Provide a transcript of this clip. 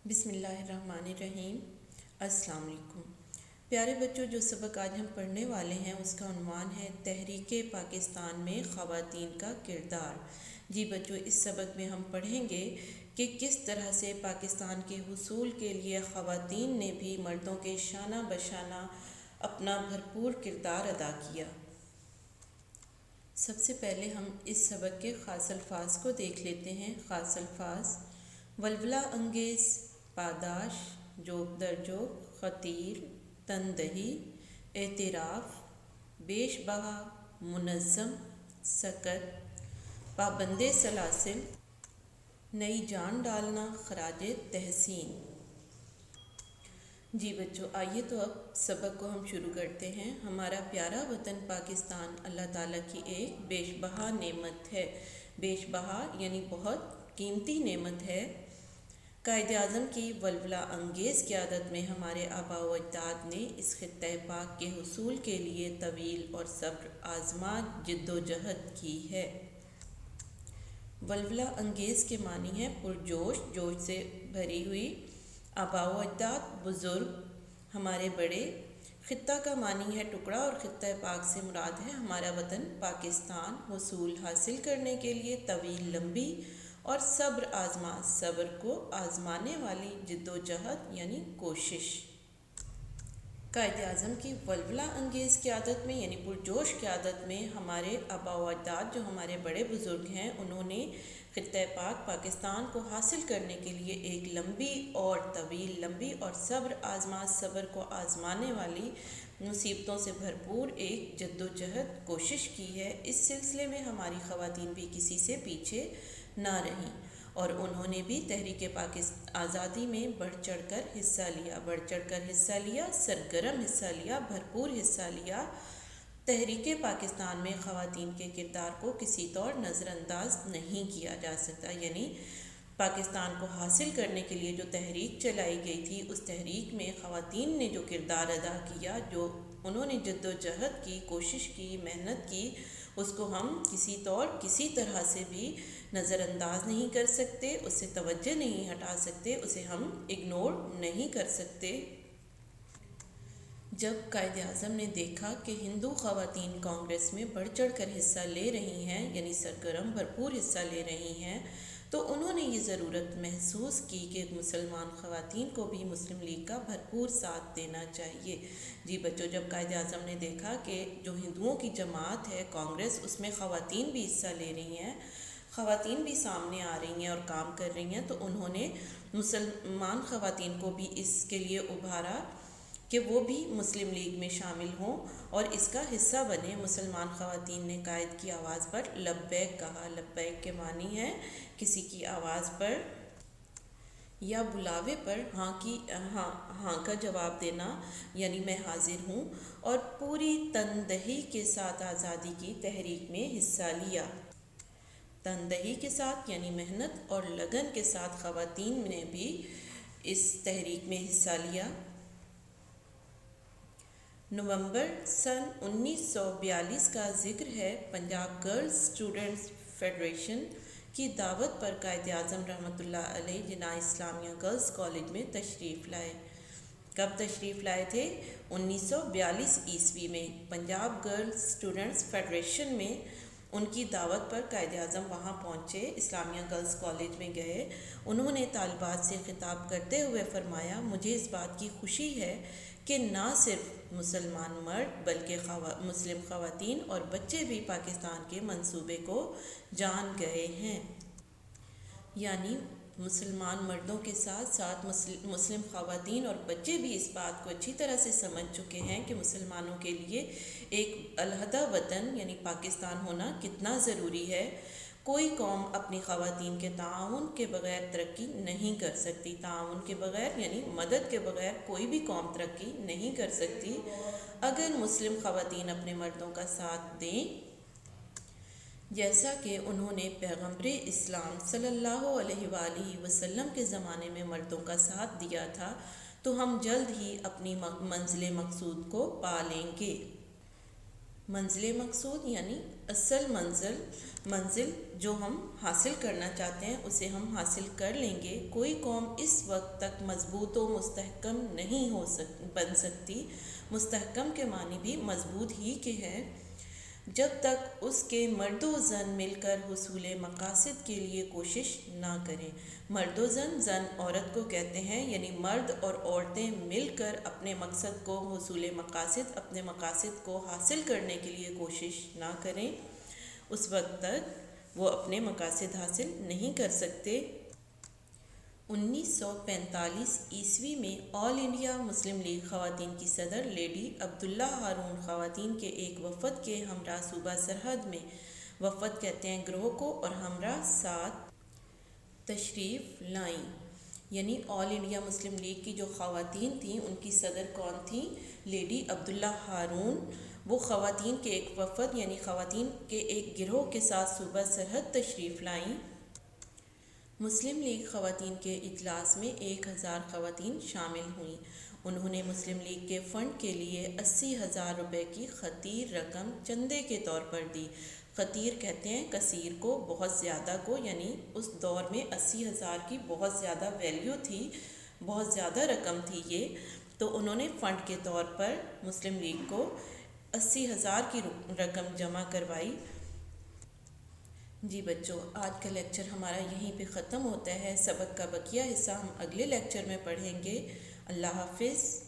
بسم اللہ الرحمن الرحیم۔ السلام علیکم پیارے بچوں، جو سبق آج ہم پڑھنے والے ہیں اس کا عنوان ہے تحریک پاکستان میں خواتین کا کردار۔ جی بچوں، اس سبق میں ہم پڑھیں گے کہ کس طرح سے پاکستان کے حصول کے لیے خواتین نے بھی مردوں کے شانہ بشانہ اپنا بھرپور کردار ادا کیا۔ سب سے پہلے ہم اس سبق کے خاص الفاظ کو دیکھ لیتے ہیں۔ خاص الفاظ: ولولہ انگیز، پاداش، جوک در جوک، خطیر، تندہی، اعتراف، بیش بہا، منظم، سکت، پابند سلاسل، نئی جان ڈالنا، خراج تحسین۔ جی بچوں، آئیے تو اب سبق کو ہم شروع کرتے ہیں۔ ہمارا پیارا وطن پاکستان اللہ تعالیٰ کی ایک بیش بہا نعمت ہے۔ بیش بہا یعنی بہت قیمتی نعمت ہے۔ قائد اعظم کی ولولہ انگیز قیادت میں ہمارے آباء و اجداد نے اس خطہ پاک کے حصول کے لیے طویل اور صبر آزما جد و جہد کی ہے۔ ولولہ انگیز کے معنی ہے پرجوش، جوش سے بھری ہوئی۔ آباء و اجداد بزرگ، ہمارے بڑے۔ خطہ کا معنی ہے ٹکڑا اور خطہ پاک سے مراد ہے ہمارا وطن پاکستان۔ حصول حاصل کرنے کے لیے طویل، لمبی اور صبر آزما، صبر کو آزمانے والی جد و جہد یعنی کوشش۔ قائد اعظم کی ولولہ انگیز قیادت میں یعنی پرجوش قیادت میں ہمارے آباء و اجداد جو ہمارے بڑے بزرگ ہیں، انہوں نے خطہ پاک پاکستان کو حاصل کرنے کے لیے ایک لمبی اور طویل، لمبی اور صبر آزما، صبر کو آزمانے والی مصیبتوں سے بھرپور ایک جد و جہد کوشش کی ہے۔ اس سلسلے میں ہماری خواتین بھی کسی سے پیچھے نہ رہیں اور انہوں نے بھی تحریک پاکستان آزادی میں بڑھ چڑھ کر حصہ لیا، بڑھ چڑھ کر حصہ لیا، سرگرم حصہ لیا، بھرپور حصہ لیا۔ تحریک پاکستان میں خواتین کے کردار کو کسی طور نظر انداز نہیں کیا جا سکتا، یعنی پاکستان کو حاصل کرنے کے لیے جو تحریک چلائی گئی تھی، اس تحریک میں خواتین نے جو کردار ادا کیا، جو انہوں نے جد و جہد کی، کوشش کی، محنت کی، اس کو ہم کسی طور کسی طرح سے بھی نظر انداز نہیں کر سکتے، اس سے توجہ نہیں ہٹا سکتے، اسے ہم اگنور نہیں کر سکتے۔ جب قائد اعظم نے دیکھا کہ ہندو خواتین کانگریس میں بڑھ چڑھ کر حصہ لے رہی ہیں، یعنی سرگرم بھرپور حصہ لے رہی ہیں، تو انہوں نے یہ ضرورت محسوس کی کہ مسلمان خواتین کو بھی مسلم لیگ کا بھرپور ساتھ دینا چاہیے۔ جی بچوں، جب قائد اعظم نے دیکھا کہ جو ہندوؤں کی جماعت ہے کانگریس، اس میں خواتین بھی حصہ لے رہی ہیں، خواتین بھی سامنے آ رہی ہیں اور کام کر رہی ہیں، تو انہوں نے مسلمان خواتین کو بھی اس کے لیے ابھارا کہ وہ بھی مسلم لیگ میں شامل ہوں اور اس کا حصہ بنے۔ مسلمان خواتین نے قائد کی آواز پر لبیک کہا۔ لبیک کے معنی ہے کسی کی آواز پر یا بلاوے پر ہاں کا جواب دینا، یعنی میں حاضر ہوں، اور پوری تندہی کے ساتھ آزادی کی تحریک میں حصہ لیا۔ تندہی کے ساتھ یعنی محنت اور لگن کے ساتھ خواتین نے بھی اس تحریک میں حصہ لیا۔ نومبر سن 1942 کا ذکر ہے۔ پنجاب گرلز اسٹوڈنٹس فیڈریشن کی دعوت پر قائد اعظم رحمۃ اللہ علیہ جناح اسلامیہ گرلز کالج میں تشریف لائے۔ کب تشریف لائے تھے؟ 1942 عیسوی میں۔ پنجاب گرلز اسٹوڈنٹس فیڈریشن میں ان کی دعوت پر قائد اعظم وہاں پہنچے، اسلامیہ گرلز کالج میں گئے۔ انہوں نے طالبات سے خطاب کرتے ہوئے فرمایا، مجھے اس بات کی خوشی ہے کہ نہ صرف مسلمان مرد بلکہ مسلم خواتین اور بچے بھی پاکستان کے منصوبے کو جان گئے ہیں۔ یعنی مسلمان مردوں کے ساتھ ساتھ مسلم خواتین اور بچے بھی اس بات کو اچھی طرح سے سمجھ چکے ہیں کہ مسلمانوں کے لیے ایک علیحدہ وطن یعنی پاکستان ہونا کتنا ضروری ہے۔ کوئی قوم اپنی خواتین کے تعاون کے بغیر ترقی نہیں کر سکتی۔ تعاون کے بغیر یعنی مدد کے بغیر کوئی بھی قوم ترقی نہیں کر سکتی۔ اگر مسلم خواتین اپنے مردوں کا ساتھ دیں، جیسا کہ انہوں نے پیغمبر اسلام صلی اللہ علیہ وآلہ وسلم کے زمانے میں مردوں کا ساتھ دیا تھا، تو ہم جلد ہی اپنی منزل مقصود کو پا لیں گے۔ منزل مقصود یعنی اصل منزل جو ہم حاصل کرنا چاہتے ہیں اسے ہم حاصل کر لیں گے۔ کوئی قوم اس وقت تک مضبوط و مستحکم نہیں بن سکتی، مستحکم کے معنی بھی مضبوط ہی کے ہے، جب تک اس کے مرد و زن مل کر حصول مقاصد کے لیے کوشش نہ کریں۔ مرد و زن عورت کو کہتے ہیں، یعنی مرد اور عورتیں مل کر اپنے مقصد کو حصول مقاصد، اپنے مقاصد کو حاصل کرنے کے لیے کوشش نہ کریں، اس وقت تک وہ اپنے مقاصد حاصل نہیں کر سکتے۔ 1945 میں آل انڈیا مسلم لیگ خواتین کی صدر لیڈی عبداللہ ہارون خواتین کے ایک وفد کے ہمراہ صوبہ سرحد میں، وفد کہتے ہیں گروہ کو، اور ہمراہ ساتھ تشریف لائیں، یعنی آل انڈیا مسلم لیگ کی جو خواتین تھیں ان کی صدر کون تھیں؟ لیڈی عبداللہ ہارون۔ وہ خواتین کے ایک وفد یعنی خواتین کے ایک گروہ کے ساتھ صوبہ سرحد تشریف لائیں۔ مسلم لیگ خواتین کے اجلاس میں 1000 خواتین شامل ہوئیں۔ انہوں نے مسلم لیگ کے فنڈ کے لیے 80,000 روپے کی خطیر رقم چندے کے طور پر دی۔ خطیر کہتے ہیں کثیر کو، بہت زیادہ کو، یعنی اس دور میں 80,000 کی بہت زیادہ ویلیو تھی، بہت زیادہ رقم تھی یہ، تو انہوں نے فنڈ کے طور پر مسلم لیگ کو 80,000 کی رقم جمع کروائی۔ جی بچوں، آج کا لیکچر ہمارا یہیں پہ ختم ہوتا ہے۔ سبق کا بقیہ حصہ ہم اگلے لیکچر میں پڑھیں گے۔ اللہ حافظ۔